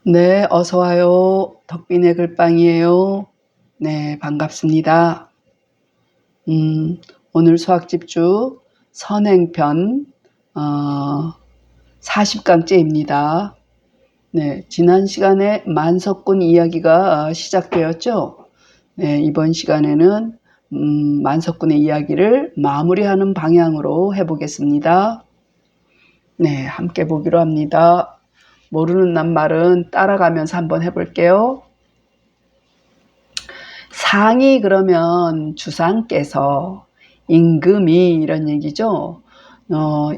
네, 어서 와요. 덕빈의 글방이에요. 네, 반갑습니다. 오늘 수학 집주 선행편 40강째입니다. 네, 지난 시간에 만석군 이야기가 시작되었죠. 네, 이번 시간에는 만석군의 이야기를 마무리하는 방향으로 해보겠습니다. 네, 함께 보기로 합니다. 모르는 낱말은 따라가면서 한번 해볼게요. 상이 그러면 주상께서, 임금이 이런 얘기죠.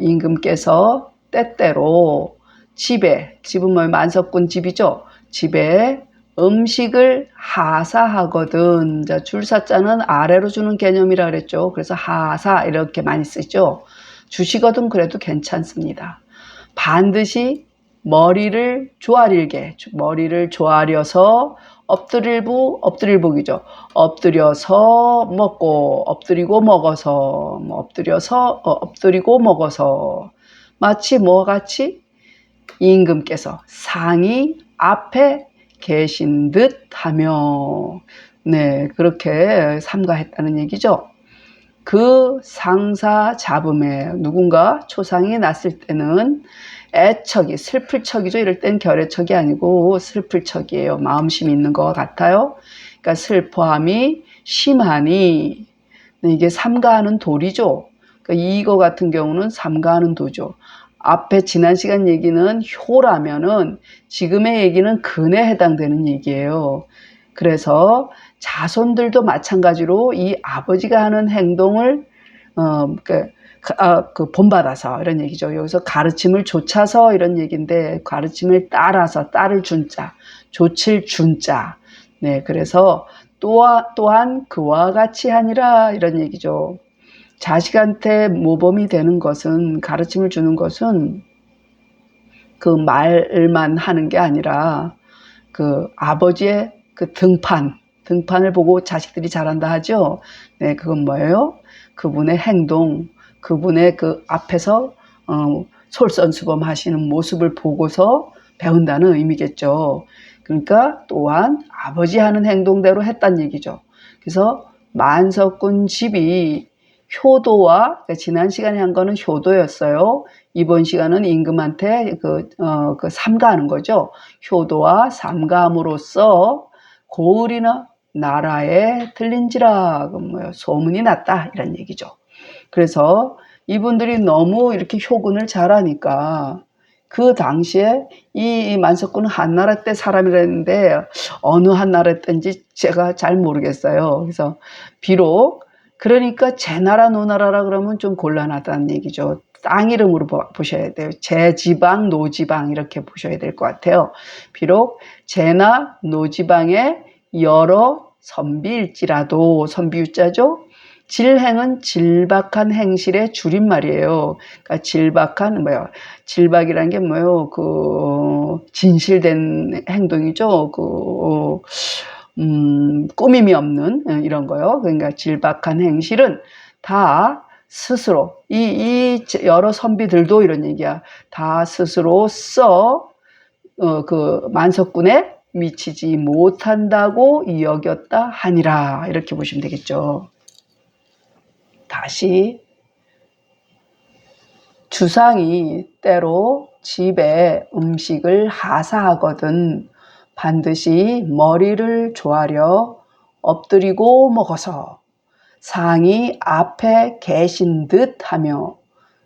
임금께서 때때로 집은 뭐 만석군 집이죠. 집에 음식을 하사하거든. 자, 줄사자는 아래로 주는 개념이라 그랬죠. 그래서 하사 이렇게 많이 쓰죠. 주시거든 그래도 괜찮습니다. 반드시 머리를 조아려서 엎드릴복이죠. 엎드려서 먹고 엎드리고 먹어서 엎드리고 먹어서 마치 뭐와 같이 임금께서 상이 앞에 계신 듯 하며 네 그렇게 삼가했다는 얘기죠. 그 상사 잡음에 누군가 초상이 났을 때는 애척이 슬플 척이죠. 이럴 땐 결애척이 아니고 슬플 척이에요. 마음심이 있는 것 같아요. 그러니까 슬퍼함이 심하니 이게 삼가하는 도리죠. 그러니까 이거 같은 경우는 삼가하는 도죠. 앞에 지난 시간 얘기는 효라면은 지금의 얘기는 근에 해당되는 얘기예요. 그래서 자손들도 마찬가지로 이 아버지가 하는 행동을 본받아서 이런 얘기죠. 여기서 가르침을 좇아서 이런 얘기인데 가르침을 따라서 따를 준자, 조칠 준자. 네, 그래서 또한 그와 같이 하니라 이런 얘기죠. 자식한테 모범이 되는 것은 가르침을 주는 것은 그 말만 하는 게 아니라 그 아버지의 그 등판을 보고 자식들이 잘한다 하죠. 네, 그건 뭐예요? 그분의 행동, 그분의 그 앞에서 솔선수범 하시는 모습을 보고서 배운다는 의미겠죠. 그러니까 또한 아버지 하는 행동대로 했단 얘기죠. 그래서 만석군 집이 효도와 그러니까 지난 시간에 한 거는 효도였어요. 이번 시간은 임금한테 삼가하는 거죠. 효도와 삼가함으로써 고을이나 나라에 들린지라 소문이 났다 이런 얘기죠. 그래서 이분들이 너무 이렇게 효군을 잘하니까 그 당시에 이 만석군은 한나라 때 사람이랬는데 어느 한나라 때인지 제가 잘 모르겠어요. 그래서 비록 그러니까 제나라 노나라라 그러면 좀 곤란하다는 얘기죠. 땅 이름으로 보셔야 돼요. 제지방, 노지방 이렇게 보셔야 될 것 같아요. 비록 제나 노지방의 여러 선비일지라도 선비유자죠. 질행은 질박한 행실의 줄임말이에요. 그러니까 질박이란 게 뭐예요? 진실된 행동이죠. 꾸밈이 없는 이런 거요. 그러니까 질박한 행실은 다 스스로 이 여러 선비들도 이런 얘기야. 다 스스로서 그 만석군에 미치지 못한다고 여겼다 하니라 이렇게 보시면 되겠죠. 다시 주상이 때로 집에 음식을 하사하거든 반드시 머리를 조아려 엎드리고 먹어서 상이 앞에 계신 듯 하며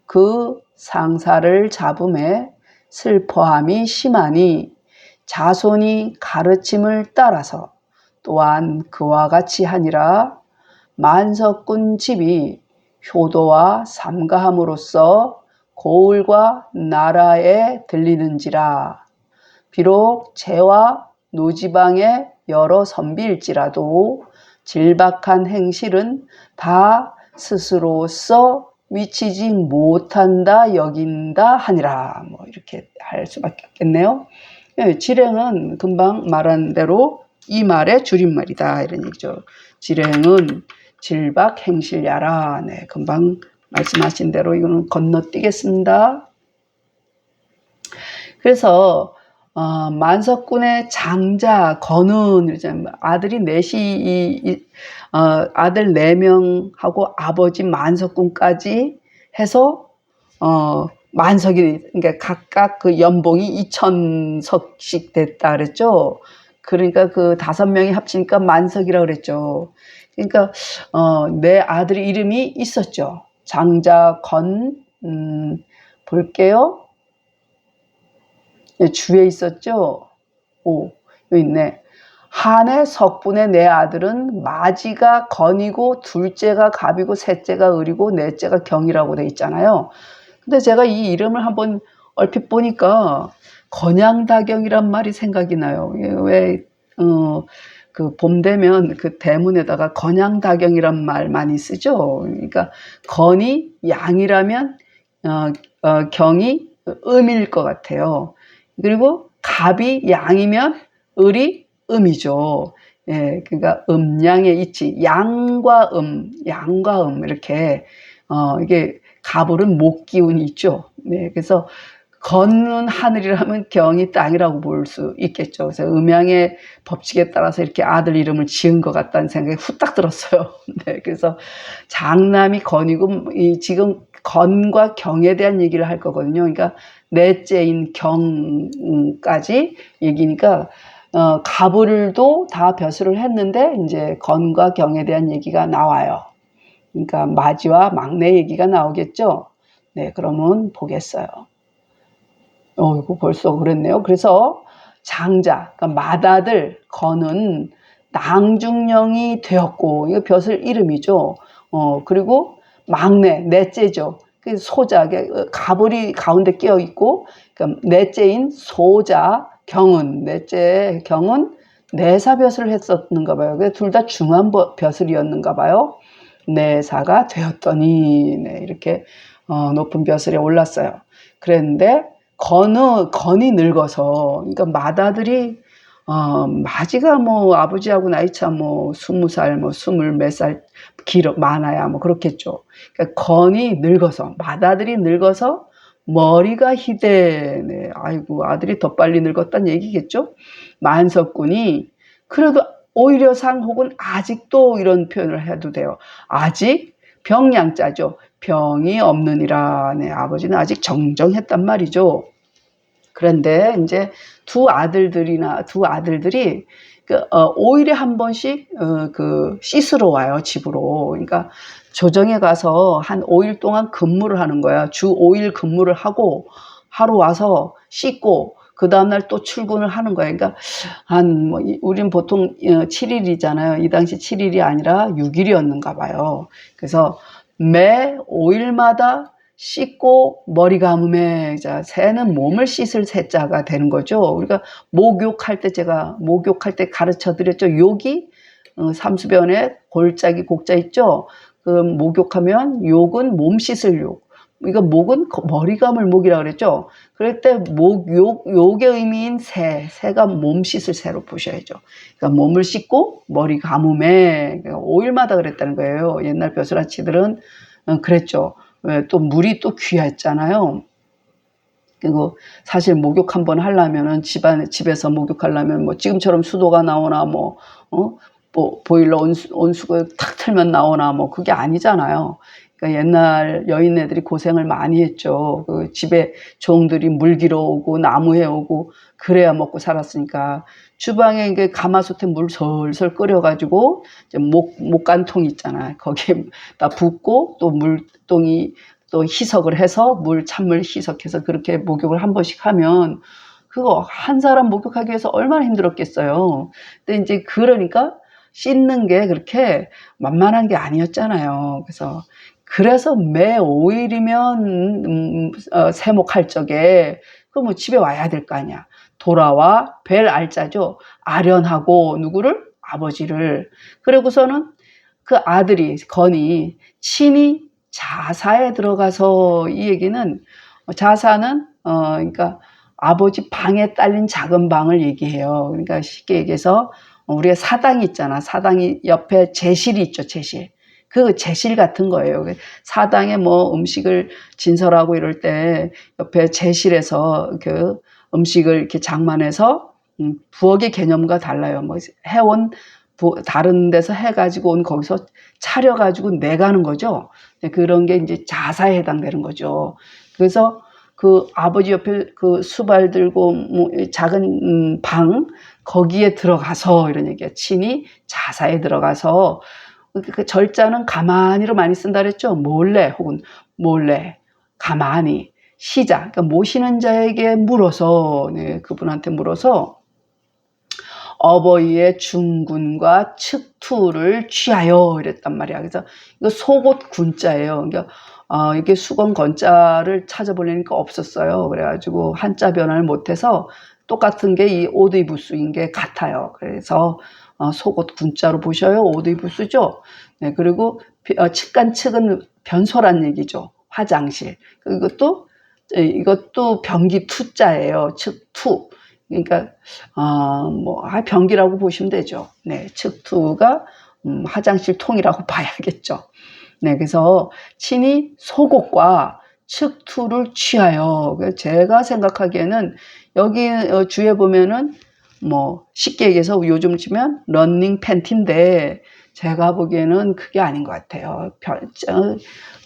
그 상사를 잡음에 슬퍼함이 심하니 자손이 가르침을 따라서 또한 그와 같이 하니라. 만석군 집이 효도와 삼가함으로써 고을과 나라에 들리는지라. 비록 제와 노지방의 여러 선비일지라도 질박한 행실은 다 스스로서 미치지 못한다 여긴다 하니라. 뭐 이렇게 할 수밖에 없겠네요. 질행은 금방 말한 대로 이 말의 줄임말이다 이런 얘기죠. 질행은 질박 행실야라. 네, 금방 말씀하신 대로 이거는 건너뛰겠습니다. 그래서 만석군의 장자 건은 이러잖아요. 아들이 넷이 아들 4명하고 아버지 만석군까지 해서 만석이, 그러니까 각각 그 연봉이 2,000석씩 됐다 그랬죠. 그러니까 그 5명이 합치니까 만석이라 그랬죠. 그러니까 내 아들의 이름이 있었죠. 장자 건, 볼게요. 주에 있었죠. 여기 있네. 한해 석분의 내 아들은 마지가 건이고 둘째가 갑이고 셋째가 을이고 넷째가 경이라고 돼 있잖아요. 근데 제가 이 이름을 한번 얼핏 보니까 건양다경이란 말이 생각이 나요. 왜 그 봄 되면 그 대문에다가 건양다경이란 말 많이 쓰죠. 그러니까 건이 양이라면 경이 음일 것 같아요. 그리고 갑이 양이면 을이 음이죠. 예, 그러니까 음양의 이치, 양과 이렇게 이게 갑을은 목 기운이 있죠. 네, 그래서 건은 하늘이라면 경이 땅이라고 볼 수 있겠죠. 그래서 음양의 법칙에 따라서 이렇게 아들 이름을 지은 것 같다는 생각이 후딱 들었어요. 네, 그래서 장남이 건이고 지금 건과 경에 대한 얘기를 할 거거든요. 그러니까 넷째인 경까지 얘기니까 갑을도 다 벼슬을 했는데 이제 건과 경에 대한 얘기가 나와요. 그러니까 마지와 막내 얘기가 나오겠죠. 네, 그러면 보겠어요. 이거 벌써 그랬네요. 그래서 장자, 그러니까 맏아들 건은 낭중령이 되었고, 이거 벼슬 이름이죠. 그리고 막내, 넷째죠. 그 소자, 가불이 가운데 끼어 있고, 그러니까 넷째인 소자 경은, 넷째 경은 내사 벼슬을 했었는가 봐요. 그래서 둘 다 중한 벼슬이었는가 봐요. 내사가 되었더니, 네, 이렇게 높은 벼슬에 올랐어요. 그랬는데 건이 늙어서, 그러니까 맏아들이 마지가 뭐 아버지하고 나이차 뭐 20살, 뭐 20몇 살 많아야 뭐 그렇겠죠. 그러니까 건이 늙어서, 맏아들이 늙어서 머리가 희대네. 아이고, 아들이 더 빨리 늙었다는 얘기겠죠. 만석군이 그래도 오히려상 혹은 아직도 이런 표현을 해도 돼요. 아직 병양자죠. 병이 없느니라. 네, 아버지는 아직 정정했단 말이죠. 그런데 이제 두 아들들이 그 5일에 한 번씩 그 씻으러 와요, 집으로. 그러니까 조정에 가서 한 5일 동안 근무를 하는 거야. 주 5일 근무를 하고 하루 와서 씻고 그 다음날 또 출근을 하는 거야. 그러니까 우린 보통 7일이잖아요. 이 당시 7일이 아니라 6일이었는가 봐요. 그래서 매 5일마다 씻고 머리 감음에, 자, 새는 몸을 씻을 새자가 되는 거죠. 우리가 목욕할 때, 제가 목욕할 때 가르쳐 드렸죠. 욕이 삼수변에 골짜기 곡자 있죠. 그 목욕하면 욕은 몸 씻을 욕. 이거 목은 머리 감을 목이라 그랬죠. 그럴 때 욕의 의미인 새가 몸 씻을 새로 보셔야죠. 그러니까 몸을 씻고 머리 감음에 5일마다 그랬다는 거예요. 옛날 벼슬아치들은 그랬죠. 또 물이 또 귀했잖아요. 그리고 사실 목욕 한번 하려면은 집에서 목욕하려면 뭐 지금처럼 수도가 나오나 뭐 보일러 온수가 탁 틀면 나오나 뭐 그게 아니잖아요. 그러니까 옛날 여인네들이 고생을 많이 했죠. 그 집에 종들이 물 길어 오고 나무해 오고 그래야 먹고 살았으니까 주방에 이게 가마솥에 물 솔솔 끓여가지고 목간통 있잖아요. 거기에다 붓고 또 물동이 또 희석을 해서 찬물 희석해서 그렇게 목욕을 한 번씩 하면 그거 한 사람 목욕하기 위해서 얼마나 힘들었겠어요. 근데 이제 그러니까 씻는 게 그렇게 만만한 게 아니었잖아요. 그래서 매 5일이면 세목할 적에 그럼 집에 와야 될 거 아니야. 돌아와 뵐 알자죠. 아련하고 누구를? 아버지를. 그리고서는 그 아들이 건이 친히 자사에 들어가서, 이 얘기는 자사는 그러니까 아버지 방에 딸린 작은 방을 얘기해요. 그러니까 쉽게 얘기해서 우리가 사당이 있잖아. 사당이 옆에 제실이 있죠. 제실. 그 제실 같은 거예요. 사당에 뭐 음식을 진설하고 이럴 때 옆에 제실에서 음식을 이렇게 장만해서 부엌의 개념과 달라요. 뭐 해온 다른 데서 해가지고 온 거기서 차려가지고 내가는 거죠. 그런 게 이제 자사에 해당되는 거죠. 그래서 그 아버지 옆에 그 수발 들고 뭐 작은 방 거기에 들어가서 이런 얘기야. 친히 자사에 들어가서 그 절자는 가만히로 많이 쓴다 그랬죠. 몰래 혹은 몰래 가만히 시자. 그러니까 모시는 자에게 물어서 네, 그분한테 물어서 어버이의 중군과 측투를 취하여 이랬단 말이야. 그래서 이거 속옷 군자예요. 그러니까 이게 수건 건자를 찾아보려니까 없었어요. 그래가지고 한자 변화를 못해서 똑같은 게 이 오드이부스인 게 같아요. 그래서 속옷 군자로 보셔요. 오드이부스죠. 네, 그리고 측간 측은 변소란 얘기죠. 화장실. 이것도 변기 투자예요. 측투. 그러니까 변기라고 보시면 되죠. 네, 측투가 화장실 통이라고 봐야겠죠. 네, 그래서 친히 속옷과 측투를 취하여. 제가 생각하기에는 여기 주에 보면은 뭐 쉽게 얘기해서 요즘 치면 러닝 팬티인데 제가 보기에는 그게 아닌 것 같아요.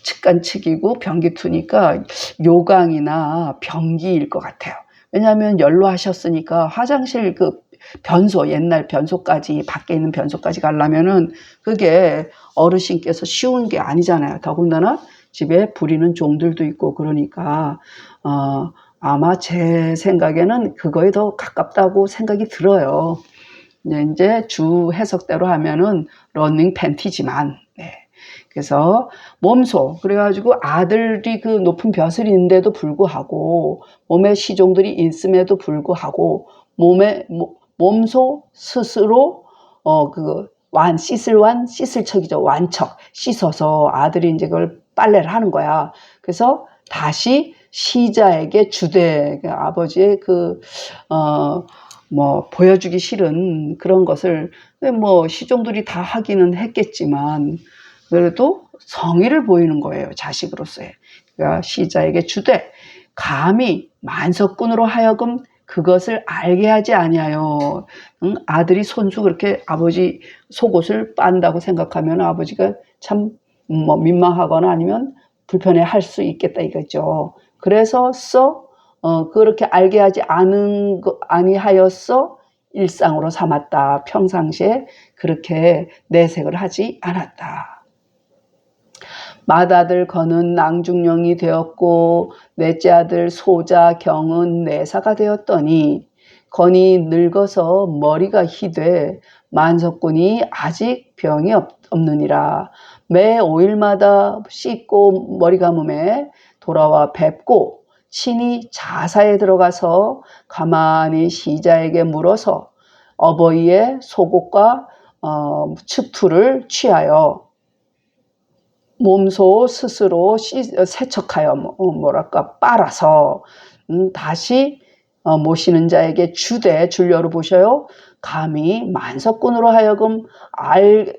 측간 측이고 변기 투니까 요강이나 변기일 것 같아요. 왜냐하면 연로하셨으니까 화장실 그 변소, 옛날 변소까지, 밖에 있는 변소까지 가려면은 그게 어르신께서 쉬운 게 아니잖아요. 더군다나 집에 부리는 종들도 있고 그러니까, 아마 제 생각에는 그거에 더 가깝다고 생각이 들어요. 이제 주 해석대로 하면은 러닝 팬티지만, 네. 그래서 몸소 그래가지고 아들이 그 높은 벼슬이 있는데도 불구하고 몸에 시종들이 있음에도 불구하고 몸소 스스로 씻을 척이죠. 완척 씻어서 아들이 이제 그걸 빨래를 하는 거야. 그래서 다시 시자에게 주되 아버지의 보여주기 싫은 그런 것을 뭐 시종들이 다 하기는 했겠지만 그래도 성의를 보이는 거예요. 자식으로서의. 그러니까 시자에게 주되 감히 만석군으로 하여금 그것을 알게 하지 아니하여. 아들이 손수 그렇게 아버지 속옷을 빤다고 생각하면 아버지가 참 민망하거나 아니면 불편해 할 수 있겠다 이거죠. 그래서 그렇게 알게 하지 아니하였어 일상으로 삼았다. 평상시에 그렇게 내색을 하지 않았다. 맏아들 건은 낭중령이 되었고 넷째 아들 소자 경은 내사가 되었더니 건이 늙어서 머리가 희되 만석군이 아직 병이 없느니라. 매 5일마다 씻고 머리 감음에 돌아와 뵙고 친히 자사에 들어가서 가만히 시자에게 물어서 어버이의 속옷과 측투를 취하여 몸소 스스로 세척하여 빨아서 다시 모시는 자에게 줄여로 보셔요. 감히 만석군으로 하여금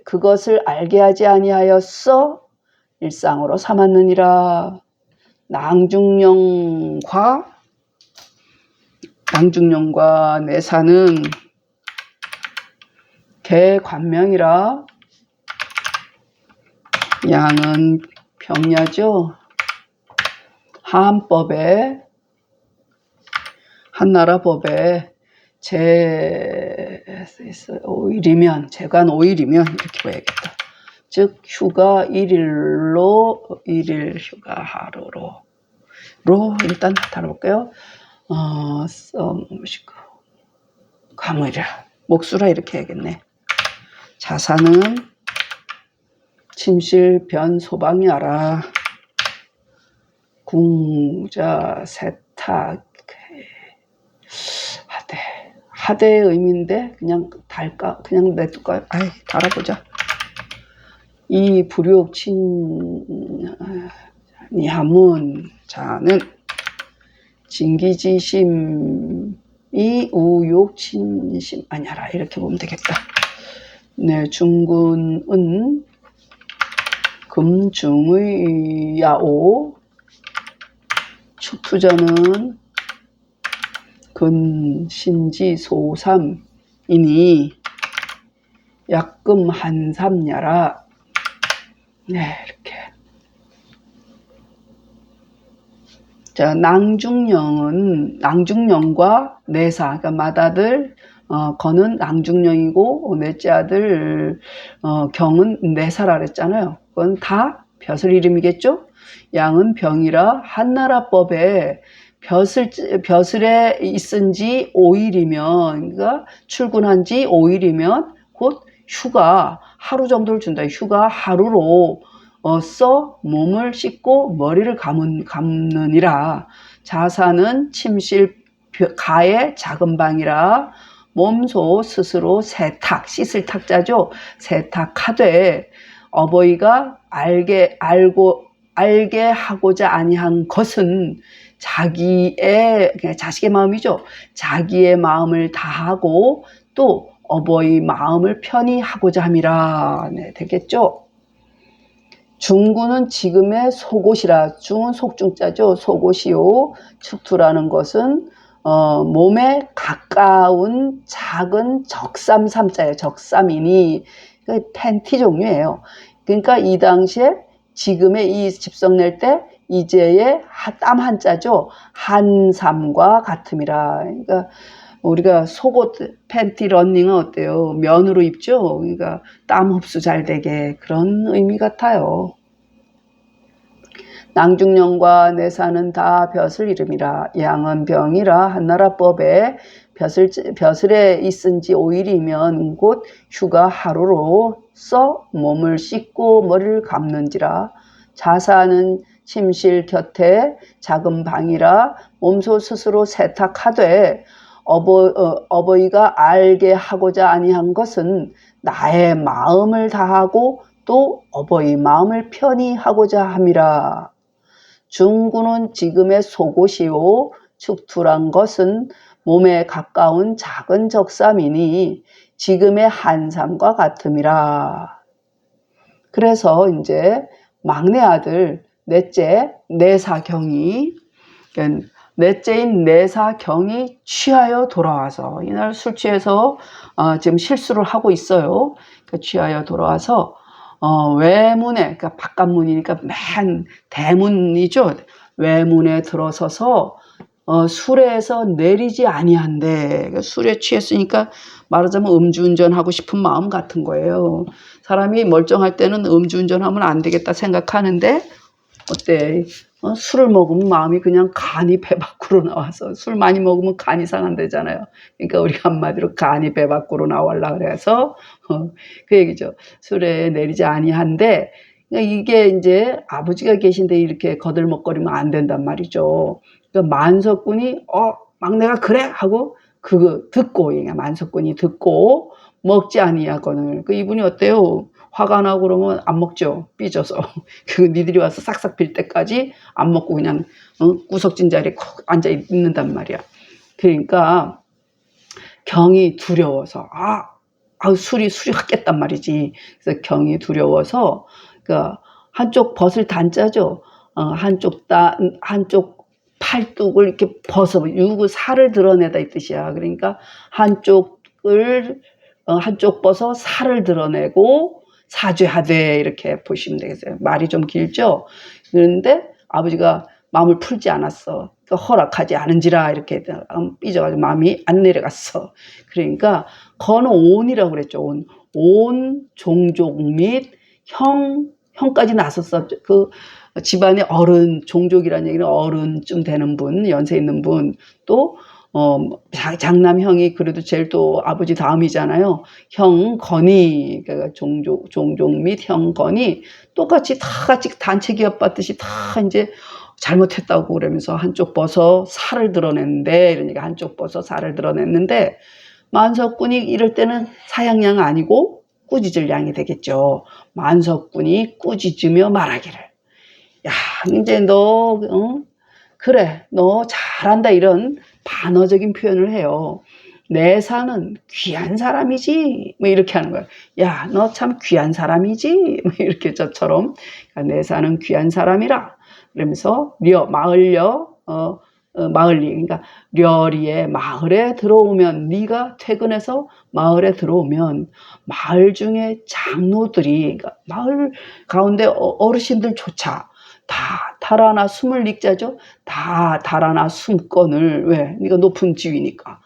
그것을 알게 하지 아니하였어 일상으로 삼았느니라. 낭중령과 내사는 개관명이라. 양은 병야죠. 한법에 한나라 법에 제5일이면 재관 5일이면 이렇게 봐야겠다. 즉 휴가 1일로 1일 휴가 하루로 일단 다뤄볼게요. 가물이라 목수라 이렇게 해야겠네. 자사는 침실 변 소방이하라. 궁자 세탁 하대의 의미인데 그냥 그냥 냅둘까요? 달아보자. 이 불욕 친니하문 자는 진기지심이 우욕 친심 아니하라 이렇게 보면 되겠다. 네, 중군은 금중의 야오, 축투자는 근신지소삼이니 약금 한삼야라. 네, 이렇게. 자, 낭중령과 내사, 그러니까 맏아들 건은 낭중령이고 넷째 아들 경은 내사라 그랬잖아요. 그건 다 벼슬 이름이겠죠? 양은 병이라 한나라법에 벼슬에 있은 지 5일이면, 그러니까 출근한 지 5일이면 곧 휴가 하루 정도를 준다. 휴가 하루로 써 몸을 씻고 머리를 감느니라. 자사는 침실 가의 작은 방이라 몸소 스스로 세탁, 씻을 탁자죠. 세탁하되 어버이가 알게 하고자 아니한 것은 자식의 마음이죠. 자기의 마음을 다하고 또 어버이 마음을 편히 하고자 함이라. 네, 되겠죠? 중구는 지금의 속옷이라. 중은 속중자죠. 속옷이요. 축투라는 것은 몸에 가까운 작은 적삼 삼자예요. 적삼이니 팬티 종류예요. 그러니까 이 당시에 지금의 이 집성 낼 때 이제의 땀 한자죠. 한삼과 같음이라. 그러니까 우리가 속옷 팬티 러닝은 어때요? 면으로 입죠. 그러니까 땀 흡수 잘 되게 그런 의미 같아요. 낭중령과 내사는 다 벼슬 이름이라. 양은 병이라 한나라법에 벼슬에 있은 지 5일이면 곧 휴가 하루로 써 몸을 씻고 머리를 감는지라. 자사는 침실 곁에 작은 방이라 몸소 스스로 세탁하되 어버이가 알게 하고자 아니한 것은 나의 마음을 다하고 또 어버이 마음을 편히 하고자 함이라. 중구는 지금의 속옷이요. 축투란 것은 몸에 가까운 작은 적삼이니 지금의 한삼과 같음이라. 그래서 이제 막내 아들 넷째 내사경이, 그러니까 넷째인 내사경이 취하여 돌아와서, 이날 술 취해서 지금 실수를 하고 있어요. 그러니까 취하여 돌아와서 외문에, 그러니까 바깥문이니까 맨 대문이죠. 외문에 들어서서 술에서 내리지 아니한대. 그러니까 술에 취했으니까 말하자면 음주운전하고 싶은 마음 같은 거예요. 사람이 멀쩡할 때는 음주운전하면 안 되겠다 생각하는데 어때? 술을 먹으면 마음이 그냥 간이 배 밖으로 나와서, 술 많이 먹으면 간이 상한대잖아요. 그러니까 우리가 한마디로 간이 배 밖으로 나와라 그래서 그 얘기죠. 술에 내리지 아니한데, 그러니까 이게 이제 아버지가 계신데 이렇게 거들먹거리면 안 된단 말이죠. 그러니까 만석군이 막내가 그래 하고 그거 듣고, 그러니까 만석군이 듣고 먹지 아니하거늘. 그 이분이 어때요? 화가 나고 그러면 안 먹죠. 삐져서. 그 니들이 와서 싹싹 빌 때까지 안 먹고 그냥 구석진 자리에 콕 앉아 있는단 말이야. 그러니까 경이 두려워서 술이 확 깼단 말이지. 그래서 경이 두려워서 그러니까 한쪽 벗을 단자죠. 한쪽 팔뚝을 이렇게 벗어 유구 살을 드러내다 이 뜻이야. 그러니까 한쪽 벗어 살을 드러내고 사죄하되 이렇게 보시면 되겠어요. 말이 좀 길죠. 그런데 아버지가 마음을 풀지 않았어. 그러니까 허락하지 않은지라 이렇게 삐져가지고 마음이 안 내려갔어. 그러니까 건은 온이라고 그랬죠. 온 종족 및 형까지 나섰어. 그 집안의 어른, 종족이라는 얘기는 어른쯤 되는 분, 연세 있는 분, 또 장남 형이 그래도 제일 또 아버지 다음이잖아요. 형 건이, 그러니까 종족 및 형 건이 똑같이 다 같이 단체 기업 받듯이 다 이제 잘못했다고 그러면서 한쪽 벗어 살을 드러냈는데, 이러니까 한쪽 벗어 살을 드러냈는데, 만석군이 이럴 때는 사양양 아니고 꾸짖을 양이 되겠죠. 만석군이 꾸짖으며 말하기를, 야, 이제 너 그래, 너 잘한다, 이런 반어적인 표현을 해요. 내사는 귀한 사람이지, 뭐 이렇게 하는 거야. 야, 너 참 귀한 사람이지, 뭐 이렇게 저처럼. 그러니까 내사는 귀한 사람이라. 그러면서 마을려 마을리, 그러니까 려리에 마을에 들어오면, 네가 퇴근해서 마을에 들어오면 마을 중에 장로들이, 그러니까 마을 가운데 어르신들조차 다 달아나 숨을 닉자죠. 다 달아나 숨건을, 왜? 네가 높은 지위니까.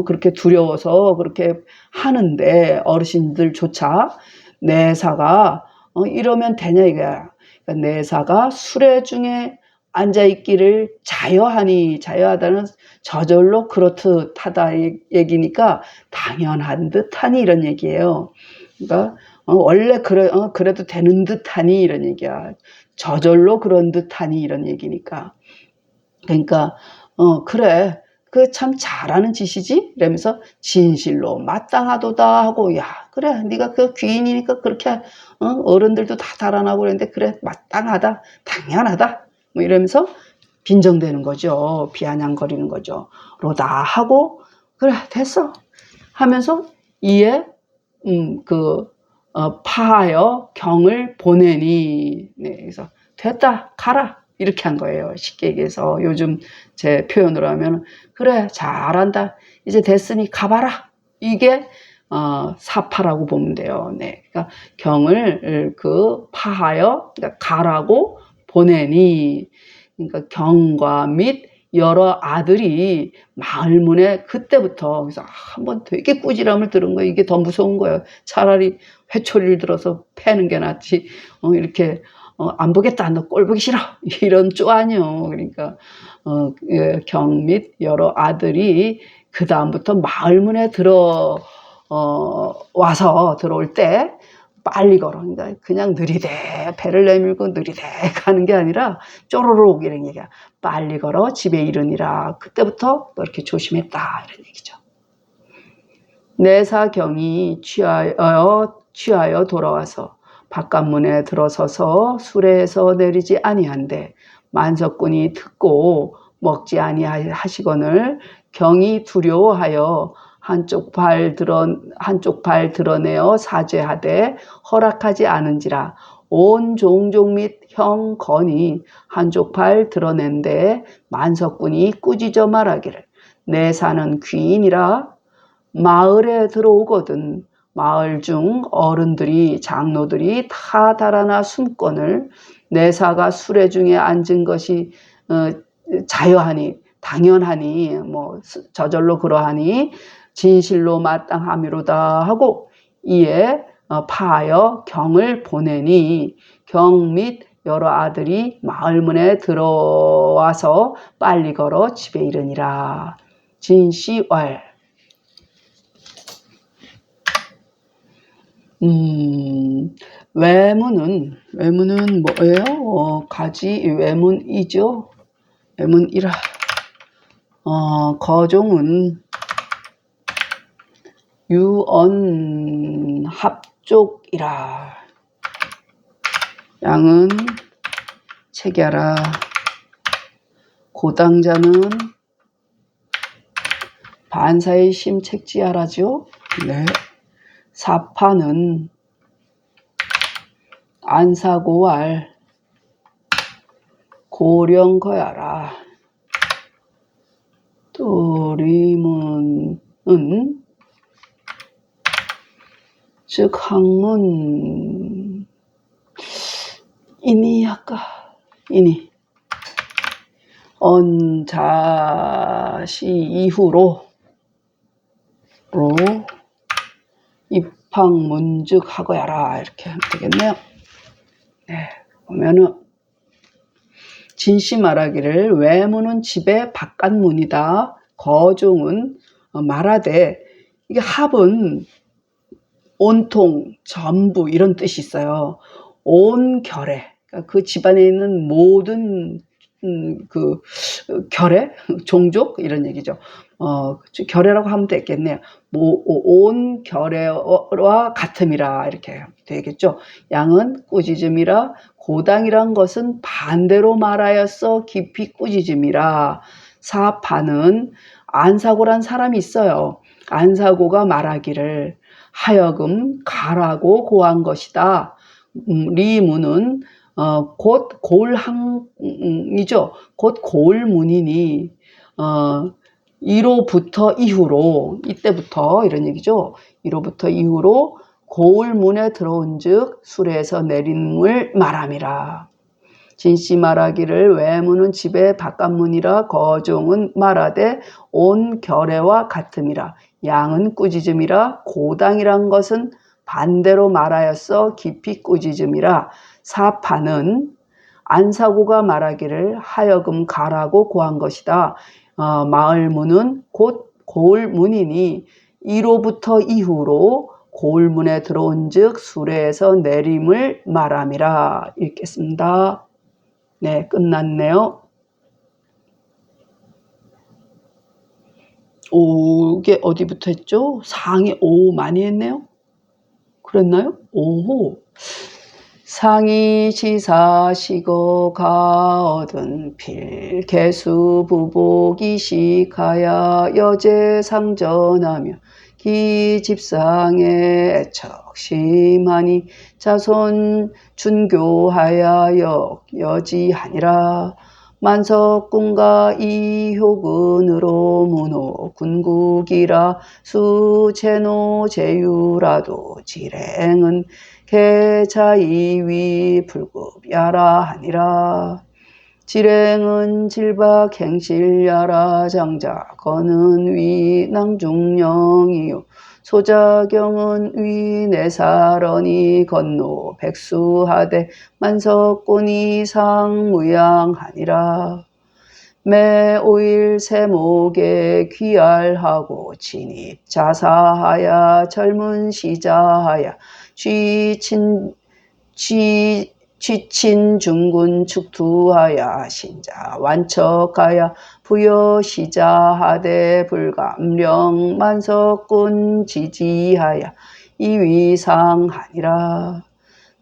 그렇게 두려워서 그렇게 하는데 어르신들조차 내사가 이러면 되냐 이거야. 그러니까 내사가 수레 중에 앉아있기를 자여하니, 자여하다는 저절로 그렇듯하다 얘기니까 당연한 듯하니 이런 얘기예요. 그러니까 원래 그래도 되는 듯하니 이런 얘기야. 저절로 그런 듯하니 이런 얘기니까. 그러니까 그래, 그 참 잘하는 짓이지? 이러면서 진실로 마땅하도다 하고, 야 그래, 네가 그 귀인이니까 그렇게 어른들도 다 달아나고 그랬는데 그래, 마땅하다, 당연하다 뭐 이러면서 빈정대는 거죠. 비아냥거리는 거죠. 로다 하고, 그래 됐어 하면서 이에 파하여 경을 보내니. 네, 그래서 됐다 가라 이렇게 한 거예요. 쉽게 얘기해서 요즘 제 표현으로 하면, 그래 잘한다 이제 됐으니 가봐라, 이게 사파라고 보면 돼요. 네, 그러니까 경을 파하여, 그러니까 가라고 보내니, 그러니까 경과 및 여러 아들이 마을 문에 그때부터, 그래서 한번 되게 꾸지람을 들은 거예요. 이게 더 무서운 거예요. 차라리 회초리를 들어서 패는 게 낫지. 이렇게 안 보겠다, 너 꼴 보기 싫어, 이런 쪼아니요. 그러니까 경 및 여러 아들이 그 다음부터 마을 문에 와서 들어올 때 빨리 걸어. 그러니까 그냥 느리대 배를 내밀고 느리대 가는 게 아니라 쪼로록 이런 얘기야. 빨리 걸어 집에 이르니라. 그때부터 너 이렇게 조심했다 이런 얘기죠. 내사경이 취하여 돌아와서 바깥문에 들어서서 수레에서 내리지 아니한데 만석군이 듣고 먹지 아니하시거늘 경이 두려워하여 한쪽 발 드러내어 사죄하되 허락하지 않은지라 온 종족 및 형건이 한쪽 발 드러낸데 만석군이 꾸짖어 말하기를, 내사는 귀인이라 마을에 들어오거든 마을 중 어른들이 장로들이 다 달아나 숨건을 내사가 수레 중에 앉은 것이 자여하니, 당연하니, 뭐 저절로 그러하니 진실로 마땅함이로다 하고, 이에 파하여 경을 보내니 경 및 여러 아들이 마을 문에 들어와서 빨리 걸어 집에 이르니라. 진시왈. 외문은 뭐예요? 가지 외문이죠. 외문이라. 거종은 유언합족이라. 양은 책야라. 고당자는 반사의 심책지하라죠. 네. 사파는 안사고알 고령거야라. 또리문은 즉 학문 이니 언자시 이후로 입학문즉하거야라 이렇게 하면 되겠네요. 네, 보면은 진시 말하기를, 외문은 집의 바깥문이다. 거종은 말하되, 이게 합은 온통, 전부 이런 뜻이 있어요. 온 결에, 그러니까 그 집안에 있는 모든 그 결에, 종족 이런 얘기죠. 결에라고 하면 되겠네요. 온 결에와 같음이라 이렇게 되겠죠. 양은 꾸짖음이라. 고당이란 것은 반대로 말하였어 깊이 꾸짖음이라. 사파는 안사고란 사람이 있어요. 안사고가 말하기를 하여금 가라고 고한 것이다. 리문은 곧 고을항이죠. 곧 고을문이니 1호부터 이후로 이때부터 이런 얘기죠. 1호부터 이후로 고을문에 들어온즉 수레에서 내림을 말함이라. 진씨 말하기를 외문은 집의 바깥문이라 거종은 말하되 온 결애와 같음이라. 양은 꾸짖음이라. 고당이란 것은 반대로 말하였어 깊이 꾸짖음이라. 사파는 안사고가 말하기를 하여금 가라고 고한 것이다. 마을문은 곧 고을문이니 1호부터 이후로 고을문에 들어온즉 수레에서 내림을 말함이라. 읽겠습니다. 네, 끝났네요. 이게 어디부터 했죠? 상이 오 많이 했네요. 그랬나요? 오호. 상이 시사시고 가어든 필 개수 부복이식하여 여제 상전하며 기 집상에 애척심하니 자손 준교하여 여지하니라. 만석군과 이효근으로 문호 군국이라 수제노 제유라도 지랭은 개자이위 불급야라 하니라. 지랭은 질박 행실야라 장자 거는 위 낭중령이요 소자경은 위 내사런이 건노 백수하되 만석군이 상무양하니라. 매 5일 세목에 귀알하고 진입 자사하야 젊은 시자하야 취친 중군 축투하야 신자 완척하야 부여시자하되 불감령 만석군 지지하야 이위상하니라.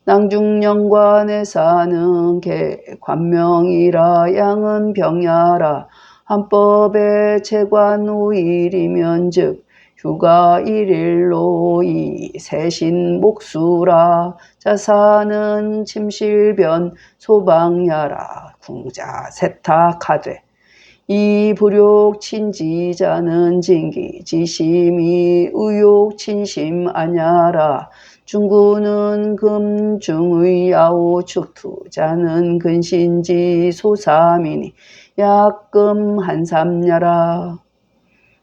낭중령과 내사는 개관명이라. 양은 병야라. 한법에 채관 5일이면 즉 휴가 1일로 이 세신 목수라. 자사는 침실변 소방야라. 궁자 세탁하되 이 불욕 친지자는 진기 지심이 의욕 친심 아냐라. 중구는 금중의 야오 축투자는 근신지 소사미니 약금 한삼야라.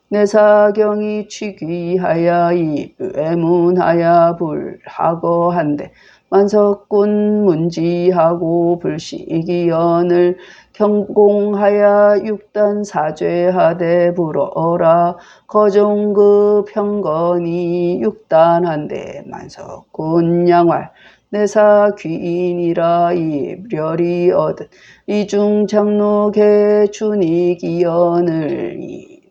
내사경이 취귀하야 이외문하야 불하거한데 만석군 문지하고 불시기연을 경공하야 육단 사죄하되 불어라. 거종급 형건이 육단한데 만석군 양활 내사 귀인이라 이별이 얻은 이중장로 개춘이기연을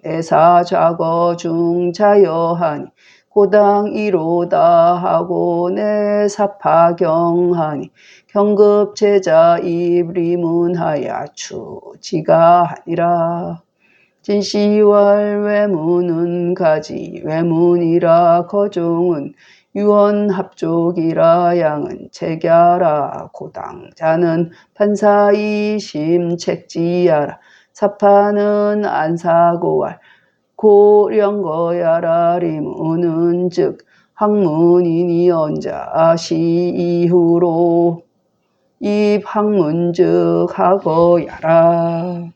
내사 좌거 중자여하니 고당 1호다 하고 내사파경하니 경급 제자 입리문하야 추지가 하니라. 진시왈 외문은 가지 외문이라. 거종은 유언합족이라. 양은 책야라. 고당자는 판사이심 책지야라. 사파는 안사고왈 고령거야라. 리문은 즉 학문이니 언자 시 이후로 입학문즉 하거야라.